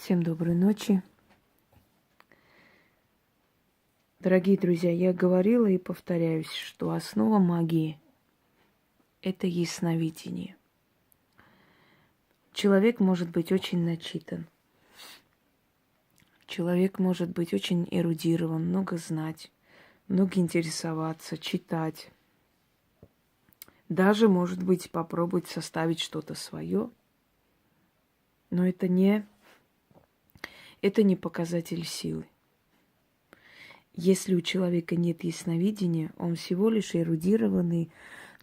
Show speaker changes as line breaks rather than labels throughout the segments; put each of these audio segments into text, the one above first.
Всем доброй ночи. Дорогие друзья, я говорила и повторяюсь, что основа магии – это ясновидение. Человек может быть очень начитан. Человек может быть очень эрудирован, много знать, много интересоваться, читать. Даже, может быть, попробовать составить что-то свое. Но это не показатель силы. Если у человека нет ясновидения, он всего лишь эрудированный,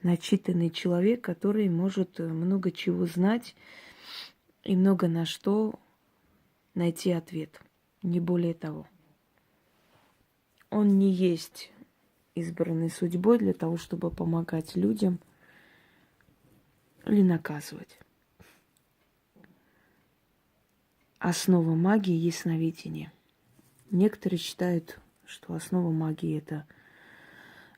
начитанный человек, который может много чего знать и много на что найти ответ. Не более того. Он не есть избранный судьбой для того, чтобы помогать людям или наказывать. Основа магии – ясновидение. Некоторые считают, что основа магии – это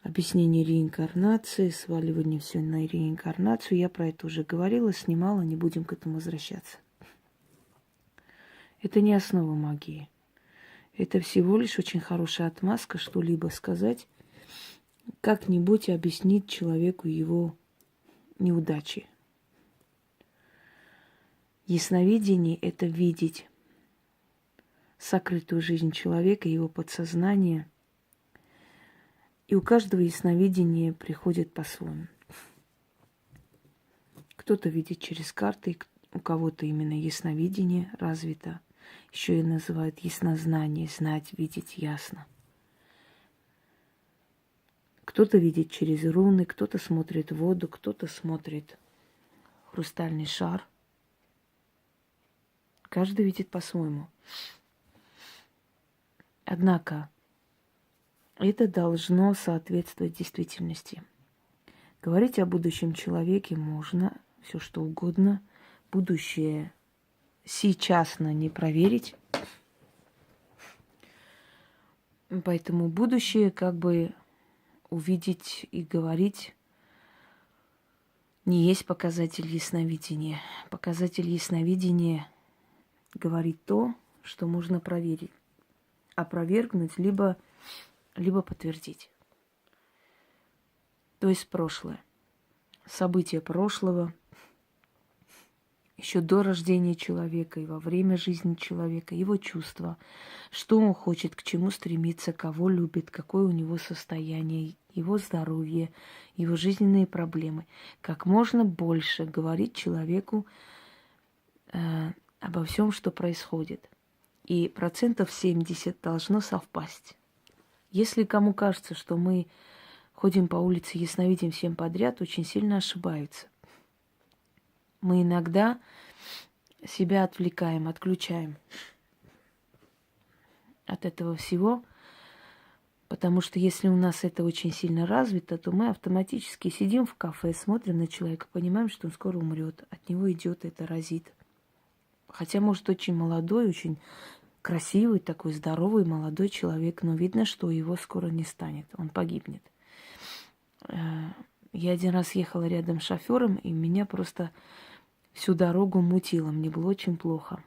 объяснение реинкарнации, сваливание все на реинкарнацию. Я про это уже говорила, снимала, не будем к этому возвращаться. Это не основа магии. Это всего лишь очень хорошая отмазка что-либо сказать, как-нибудь объяснить человеку его неудачи. Ясновидение – это видеть сокрытую жизнь человека, его подсознание. И у каждого ясновидение приходит по-своему. Кто-то видит через карты, у кого-то именно ясновидение развито. Еще и называют яснознание, знать, видеть ясно. Кто-то видит через руны, кто-то смотрит в воду, кто-то смотрит в хрустальный шар. Каждый видит по-своему. Однако это должно соответствовать действительности. Говорить о будущем человеке можно, все что угодно. Будущее сейчас не проверить. Поэтому будущее увидеть и говорить не есть показатель ясновидения. Показатель ясновидения говорит то, что можно проверить, опровергнуть, либо подтвердить. То есть прошлое. События прошлого, еще до рождения человека и во время жизни человека, его чувства, что он хочет, к чему стремится, кого любит, какое у него состояние, его здоровье, его жизненные проблемы. Как можно больше говорить человеку обо всем, что происходит. И 70% должно совпасть. Если кому кажется, что мы ходим по улице, ясновидим всем подряд, очень сильно ошибаются. Мы иногда себя отвлекаем, отключаем от этого всего, потому что если у нас это очень сильно развито, то мы автоматически сидим в кафе, смотрим на человека, понимаем, что он скоро умрет, от него идет это разит. Хотя, может, очень молодой, очень красивый, такой здоровый молодой человек, но видно, что его скоро не станет, он погибнет. Я один раз ехала рядом с шофёром, и меня просто всю дорогу мутило, мне было очень плохо.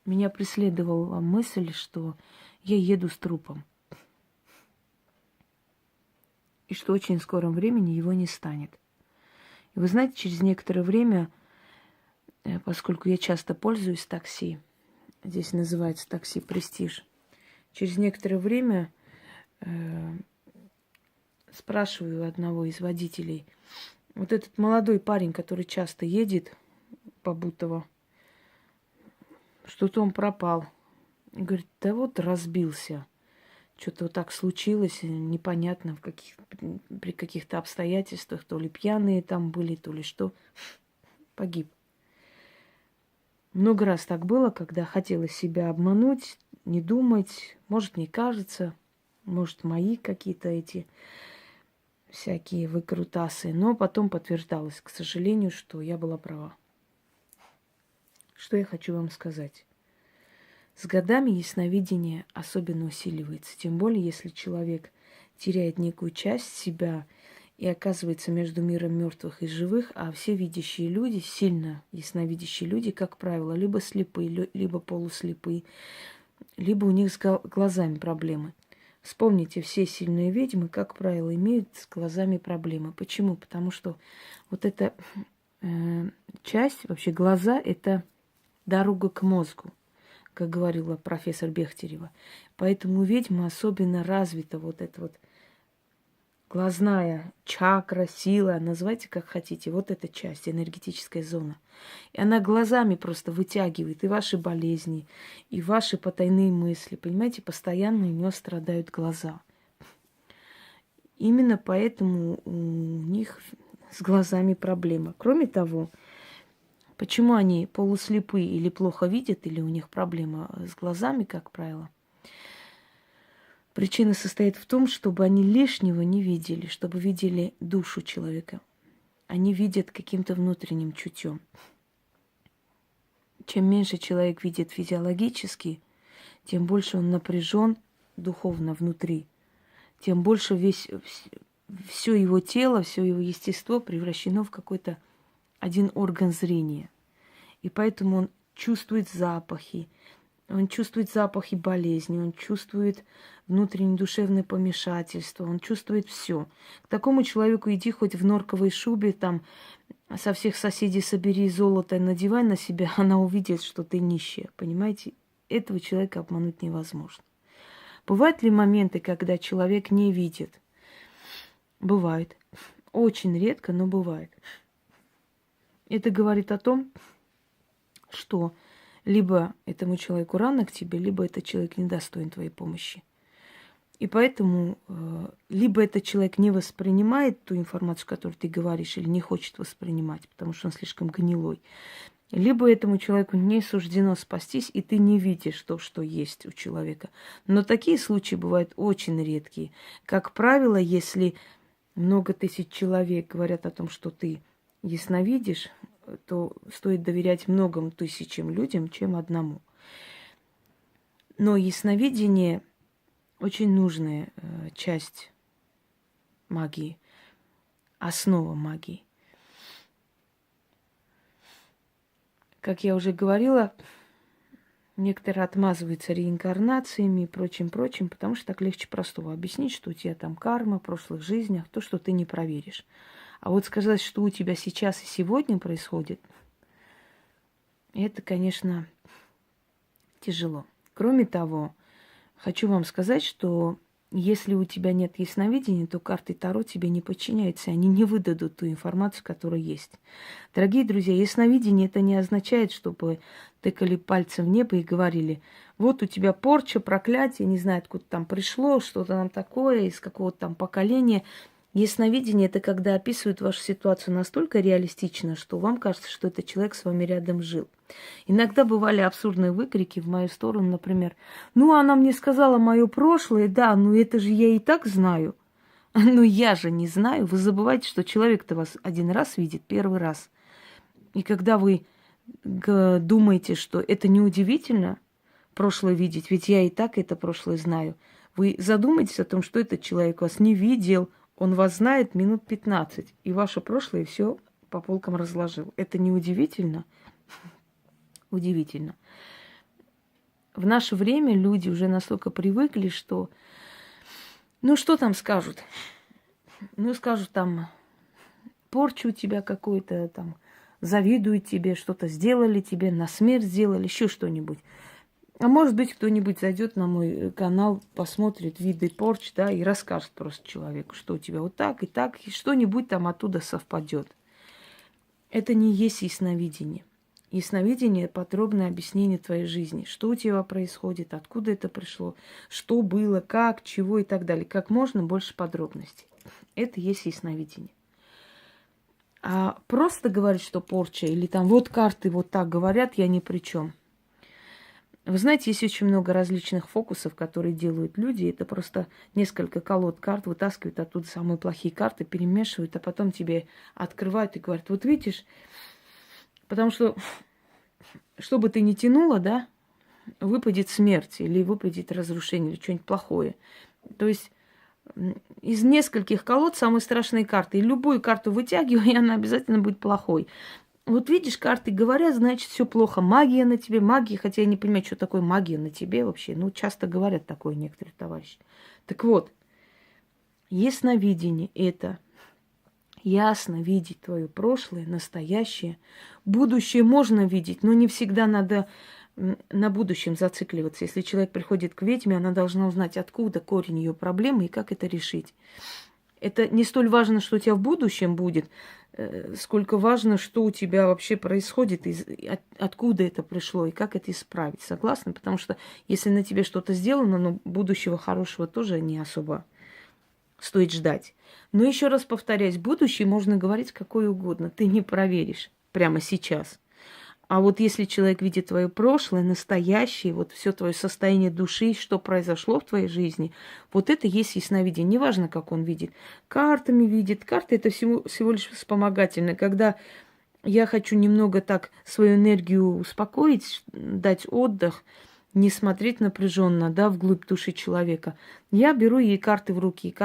Меня преследовала мысль, что я еду с трупом, и что очень в скором времени его не станет. И вы знаете, через некоторое время, поскольку я часто пользуюсь такси, здесь называется такси «Престиж», через некоторое время спрашиваю одного из водителей: вот этот молодой парень, который часто едет по Бутово, что-то он пропал. И говорит: да вот разбился. Что-то вот так случилось, непонятно при каких-то обстоятельствах, то ли пьяные там были, то ли что. Погиб. Много раз так было, когда хотела себя обмануть, не думать, может, мне кажется, может, мои какие-то эти всякие выкрутасы, но потом подтверждалось, к сожалению, что я была права. Что я хочу вам сказать? С годами ясновидение особенно усиливается, тем более, если человек теряет некую часть себя и оказывается между миром мертвых и живых, а все видящие люди, сильно ясновидящие люди, как правило, либо слепые, либо полуслепые, либо у них с глазами проблемы. Вспомните, все сильные ведьмы, как правило, имеют с глазами проблемы. Почему? Потому что вот эта часть, вообще глаза, это дорога к мозгу, как говорила профессор Бехтерева. Поэтому у ведьмы особенно развита вот эта вот глазная чакра, сила, называйте как хотите, вот эта часть, энергетическая зона. И она глазами просто вытягивает и ваши болезни, и ваши потайные мысли. Понимаете, постоянно у нее страдают глаза. Именно поэтому у них с глазами проблема. Кроме того, почему они полуслепые или плохо видят, или у них проблема с глазами, как правило, причина состоит в том, чтобы они лишнего не видели, чтобы видели душу человека. Они видят каким-то внутренним чутьем. Чем меньше человек видит физиологически, тем больше он напряжен духовно внутри, тем больше все его тело, все его естество превращено в какой-то один орган зрения. И поэтому он чувствует запахи болезни, он чувствует внутреннее душевное помешательство, он чувствует все. К такому человеку иди хоть в норковой шубе, там со всех соседей собери золото и надевай на себя, она увидит, что ты нищая, понимаете? Этого человека обмануть невозможно. Бывают ли моменты, когда человек не видит? Бывает. Очень редко, но бывает. Это говорит о том, что либо этому человеку рано к тебе, либо этот человек недостоин твоей помощи. И поэтому либо этот человек не воспринимает ту информацию, которую ты говоришь, или не хочет воспринимать, потому что он слишком гнилой, либо этому человеку не суждено спастись, и ты не видишь то, что есть у человека. Но такие случаи бывают очень редкие. Как правило, если много тысяч человек говорят о том, что ты ясновидишь, то стоит доверять многим тысячам людям, чем одному. Но ясновидение очень нужная часть магии, основа магии. Как я уже говорила, некоторые отмазываются реинкарнациями и прочим, потому что так легче простого объяснить, что у тебя там карма в прошлых жизнях, то, что ты не проверишь. А вот сказать, что у тебя сейчас и сегодня происходит, это, конечно, тяжело. Кроме того, хочу вам сказать, что если у тебя нет ясновидения, то карты Таро тебе не подчиняются, они не выдадут ту информацию, которая есть. Дорогие друзья, ясновидение это не означает, чтобы тыкали пальцем в небо и говорили, вот у тебя порча, проклятие, не знаю, откуда там пришло, что-то там такое, из какого-то там поколения. Ясновидение – это когда описывают вашу ситуацию настолько реалистично, что вам кажется, что этот человек с вами рядом жил. Иногда бывали абсурдные выкрики в мою сторону, например, «Ну, она мне сказала мое прошлое, да, ну это же я и так знаю». «Ну, я же не знаю». Вы забываете, что человек-то вас один раз видит, первый раз. И когда вы думаете, что это неудивительно прошлое видеть, ведь я и так это прошлое знаю, вы задумаетесь о том, что этот человек вас не видел, он вас знает минут 15, и ваше прошлое все по полкам разложил. Это не удивительно? Удивительно. В наше время люди уже настолько привыкли, что... Ну, что там скажут? Ну, скажут там, порчу у тебя какую-то, там, завидуют тебе, что-то сделали тебе, на смерть сделали, еще что-нибудь. А может быть, кто-нибудь зайдет на мой канал, посмотрит виды порч, да, и расскажет просто человеку, что у тебя вот так, и что-нибудь там оттуда совпадет. Это не есть ясновидение. Ясновидение – подробное объяснение твоей жизни, что у тебя происходит, откуда это пришло, что было, как, чего и так далее. Как можно больше подробностей. Это есть ясновидение. А просто говорить, что порча, или там вот карты вот так говорят, я ни при чем. Вы знаете, есть очень много различных фокусов, которые делают люди. Это просто несколько колод карт вытаскивают оттуда самые плохие карты, перемешивают, а потом тебе открывают и говорят, вот видишь, потому что, что бы ты ни тянула, да, выпадет смерть или выпадет разрушение, или что-нибудь плохое. То есть из нескольких колод самые страшные карты. И любую карту вытягивай, и она обязательно будет плохой. Вот видишь, карты говорят, значит, все плохо. Магия на тебе, магия, хотя я не понимаю, что такое магия на тебе вообще. Ну, часто говорят такое некоторые товарищи. Так вот, ясновидение – это ясно видеть твое прошлое, настоящее. Будущее можно видеть, но не всегда надо на будущем зацикливаться. Если человек приходит к ведьме, она должна узнать, откуда корень ее проблемы и как это решить. Это не столь важно, что у тебя в будущем будет, сколько важно, что у тебя вообще происходит, откуда это пришло и как это исправить. Согласны? Потому что если на тебе что-то сделано, но будущего хорошего тоже не особо стоит ждать. Но еще раз повторяюсь, будущее можно говорить какое угодно. Ты не проверишь прямо сейчас. А вот если человек видит твое прошлое, настоящее, вот все твое состояние души, что произошло в твоей жизни, вот это есть ясновидение. Неважно, как он видит. Картами видит. Карты это всего лишь вспомогательно. Когда я хочу немного так свою энергию успокоить, дать отдых, не смотреть напряженно, да, вглубь души человека, я беру ей карты в руки.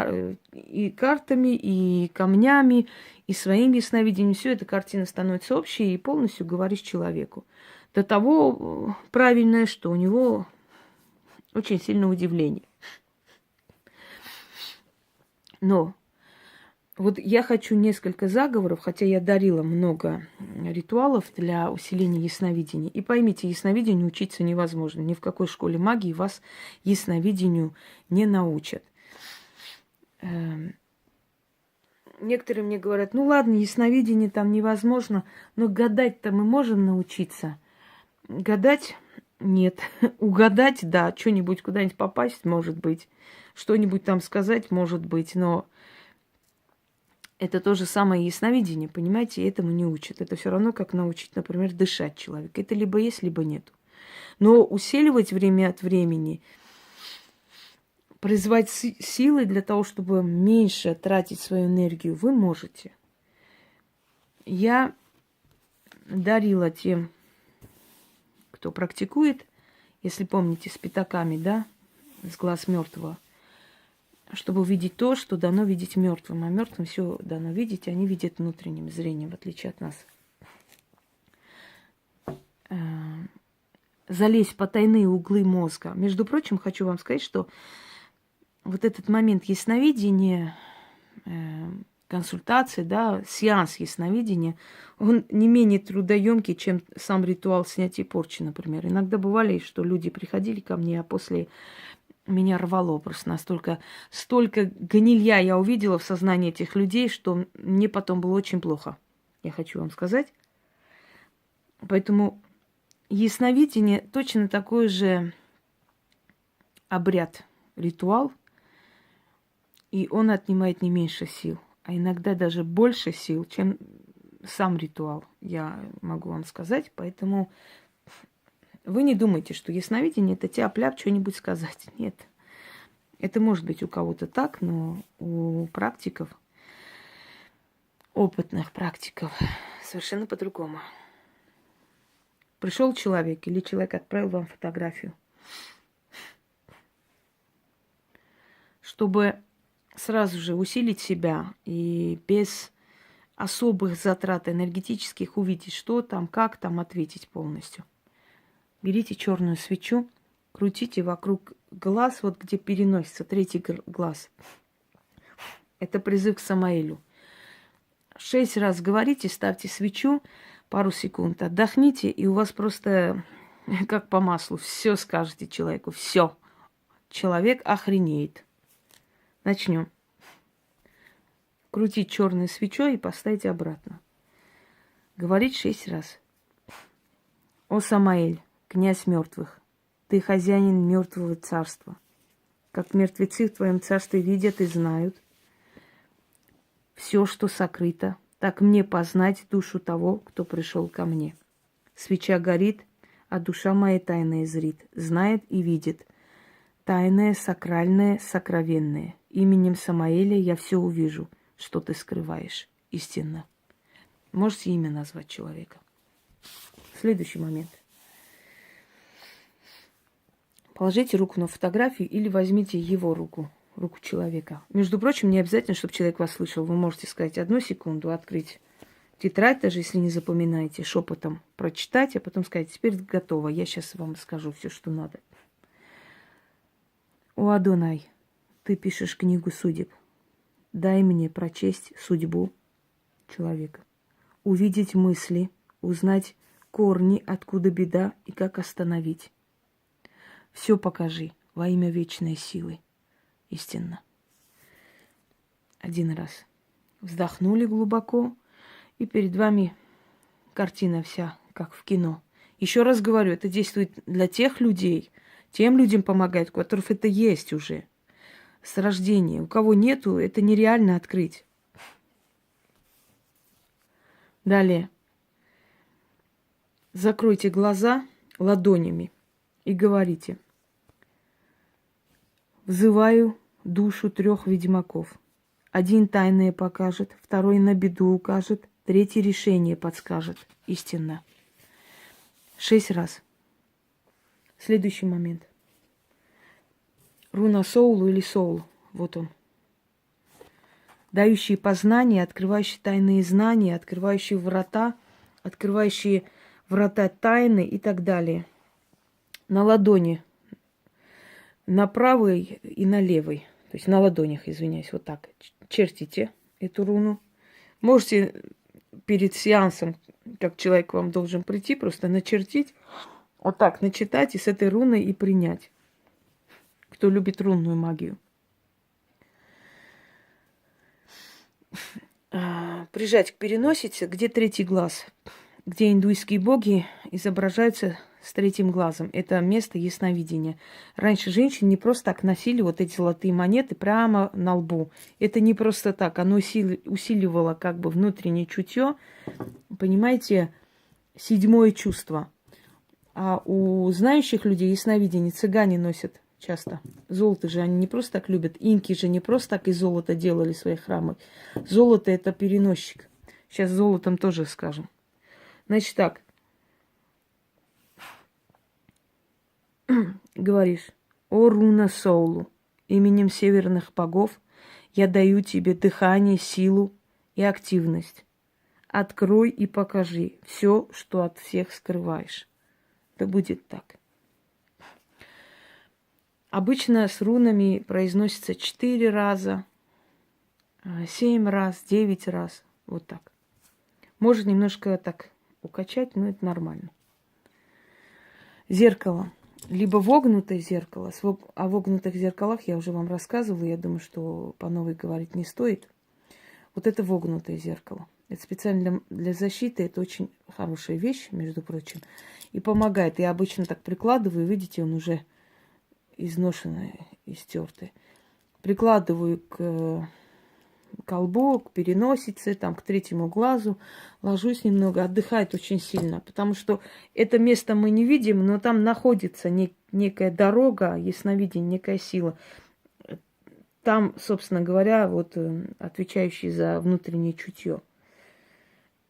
И картами, и камнями, и своим ясновидением. Все эта картина становится общей и полностью говоришь человеку. До того правильное, что у него очень сильное удивление. Но вот я хочу несколько заговоров, хотя я дарила много ритуалов для усиления ясновидения. И поймите, ясновидению учиться невозможно. Ни в какой школе магии вас ясновидению не научат. Некоторые мне говорят, ну ладно, ясновидение там невозможно, но гадать-то мы можем научиться. Гадать нет. Угадать, да, что-нибудь куда-нибудь попасть, может быть. Что-нибудь там сказать, может быть, но это то же самое ясновидение, понимаете, и этому не учат. Это все равно, как научить, например, дышать человека. Это либо есть, либо нет. Но усиливать время от времени, призывать силы для того, чтобы меньше тратить свою энергию, вы можете. Я дарила тем, кто практикует, если помните, с пятаками, да, с глаз мертвого, чтобы увидеть то, что дано видеть мертвым. А мертвым все дано видеть, они видят внутренним зрением, в отличие от нас. Залезть в потайные углы мозга. Между прочим, хочу вам сказать, что вот этот момент ясновидения, консультации, да, сеанс ясновидения, он не менее трудоемкий, чем сам ритуал снятия порчи, например. Иногда бывали, что люди приходили ко мне, а после меня рвало просто столько гнилья я увидела в сознании этих людей, что мне потом было очень плохо, я хочу вам сказать. Поэтому ясновидение точно такой же обряд, ритуал, и он отнимает не меньше сил, а иногда даже больше сил, чем сам ритуал, я могу вам сказать. Поэтому вы не думайте, что ясновидение – это тяп-ляп что-нибудь сказать. Нет. Это может быть у кого-то так, но у практиков, опытных практиков, совершенно по-другому. Пришел человек или человек отправил вам фотографию, чтобы сразу же усилить себя и без особых затрат энергетических увидеть, что там, как там, ответить полностью. Берите черную свечу, крутите вокруг глаз, вот где переносится третий глаз. Это призыв к Самаэлю. 6 раз говорите, ставьте свечу, пару секунд отдохните, и у вас просто как по маслу все скажете человеку, все. Человек охренеет. Начнем. Крутить черной свечой и поставить обратно. Говорить 6 раз. О Самаэль, князь мертвых, ты хозяин мертвого царства. Как мертвецы в твоем царстве видят и знают все, что сокрыто, так мне познать душу того, кто пришел ко мне. Свеча горит, а душа моя тайная зрит, знает и видит. Тайное, сакральное, сокровенное. Именем Самаэля я все увижу, что ты скрываешь истинно. Можете имя назвать человека. Следующий момент. Положите руку на фотографию или возьмите его руку руку человека. Между прочим, не обязательно, чтобы человек вас слышал. Вы можете сказать 1 секунду, открыть тетрадь, даже если не запоминаете, шепотом прочитать, а потом сказать: теперь готово, я сейчас вам скажу все, что надо. О Адонай, ты пишешь книгу судеб. Дай мне прочесть судьбу человека, увидеть мысли, узнать корни, откуда беда и как остановить. Все покажи во имя вечной силы. Истинно. 1 раз. Вздохнули глубоко, и перед вами картина вся, как в кино. Еще раз говорю, это действует для тех людей, тем людям помогает, у которых это есть уже с рождения. У кого нету, это нереально открыть. Далее. Закройте глаза ладонями и говорите: взываю душу 3 ведьмаков. 1 тайное покажет, 2 на беду укажет, 3 решение подскажет. Истинно. 6 раз. Следующий момент. Руна Соулу или Соул. Вот он. Дающие познания, открывающие тайные знания, открывающие врата тайны и так далее. На ладони. На правой и на левой. То есть на ладонях, извиняюсь, вот так. Чертите эту руну. Можете перед сеансом, как человек к вам должен прийти, просто начертить, вот так начитать и с этой руной и принять. Кто любит рунную магию. Прижать к переносице, где 3 глаз, где индуйские боги изображаются с 3 глазом. Это место ясновидения. Раньше женщины не просто так носили вот эти золотые монеты прямо на лбу. Это не просто так. Оно усиливало как бы внутреннее чутье. Понимаете, 7-е чувство. А у знающих людей ясновидение цыгане носят часто. Золото же они не просто так любят. Инки же не просто так из золота делали свои храмы. Золото — это переносчик. Сейчас с золотом тоже скажем. Значит так. Говоришь: о руна Соулу, именем северных богов я даю тебе дыхание, силу и активность. Открой и покажи все, что от всех скрываешь. Да будет так. Обычно с рунами произносится 4 раза, 7 раз, 9 раз. Вот так. Может немножко так укачать, но это нормально. Зеркало. Либо вогнутое зеркало. О вогнутых зеркалах я уже вам рассказывала. Я думаю, что по новой говорить не стоит. Вот это вогнутое зеркало. Это специально для защиты. Это очень хорошая вещь, между прочим. И помогает. Я обычно так прикладываю. Видите, он уже изношенный, истертый. Прикладываю к колбу, к переносице, там, к 3 глазу, ложусь немного, отдыхает очень сильно, потому что это место мы не видим, но там находится некая дорога, ясновидение, некая сила. Там, собственно говоря, вот отвечающий за внутреннее чутье.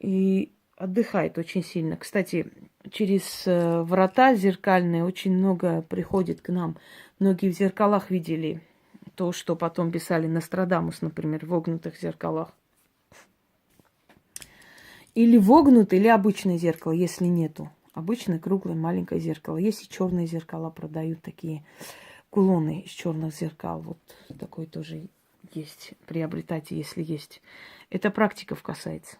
И отдыхает очень сильно. Кстати, через врата зеркальные очень много приходит к нам. Многие в зеркалах видели то, что потом писали Нострадамус, например, в вогнутых зеркалах. Или вогнутое, или обычное зеркало, если нету. Обычное круглое маленькое зеркало. Есть и черные зеркала, продают такие кулоны из черных зеркал. Вот такой тоже есть. Приобретайте, если есть. Это практиков касается.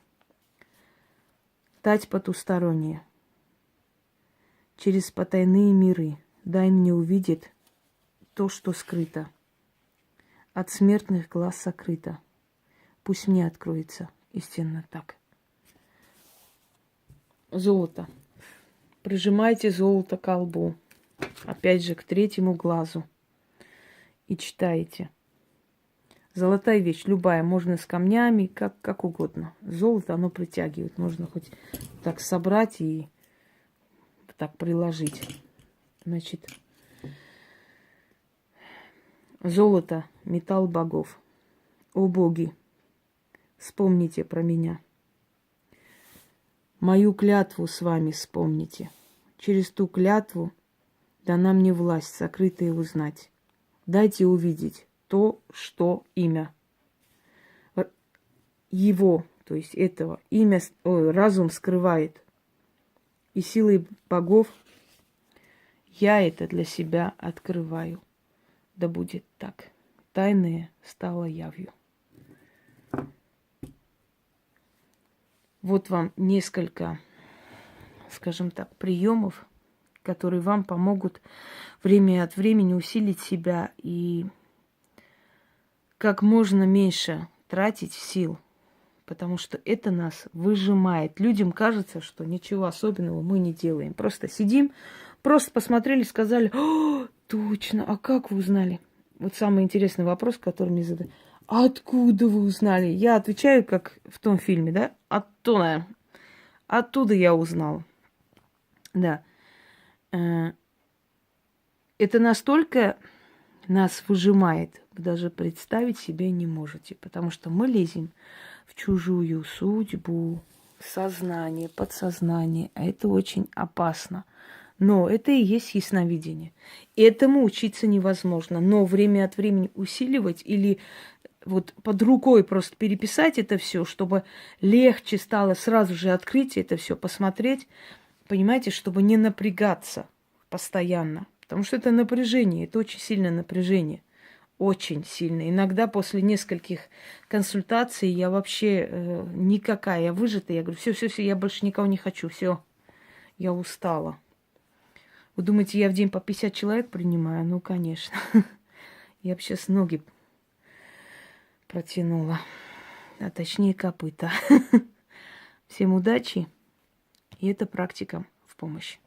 Тать потусторонняя. Через потайные миры дай мне увидеть то, что скрыто. От смертных глаз сокрыто. Пусть мне откроется истинно так. Золото. Прижимайте золото к лбу. Опять же, к 3 глазу. И читаете. Золотая вещь, любая, можно с камнями, как угодно. Золото, оно притягивает. Можно хоть так собрать и так приложить. Значит, золото, металл богов. О боги, вспомните про меня. Мою клятву с вами вспомните. Через ту клятву дана мне власть, сокрытая узнать. Дайте увидеть то, что имя. Его, то есть этого, имя, разум скрывает. И силой богов я это для себя открываю. Да будет так. Тайное стало явью. Вот вам несколько, скажем так, приемов, которые вам помогут время от времени усилить себя и как можно меньше тратить сил, потому что это нас выжимает. Людям кажется, что ничего особенного мы не делаем. Просто сидим, просто посмотрели, сказали: «О, точно, а как вы узнали?» Вот самый интересный вопрос, который мне задают. Откуда вы узнали? Я отвечаю, как в том фильме, да? Оттуда. Оттуда я узнала. Да. Это настолько нас выжимает, вы даже представить себе не можете, потому что мы лезем в чужую судьбу, сознание, подсознание, а это очень опасно. Но это и есть ясновидение. Этому учиться невозможно, но время от времени усиливать или вот под рукой просто переписать это все, чтобы легче стало сразу же открыть это все, посмотреть, понимаете, чтобы не напрягаться постоянно. Потому что это напряжение, это очень сильное напряжение. Очень сильно. Иногда после нескольких консультаций я вообще никакая, я выжата. Я говорю, все, я больше никого не хочу, все, я устала. Вы думаете, я в день по 50 человек принимаю? Ну, конечно. Я вообще с ноги протянула, а точнее копыта. Всем удачи, и эта практика в помощь.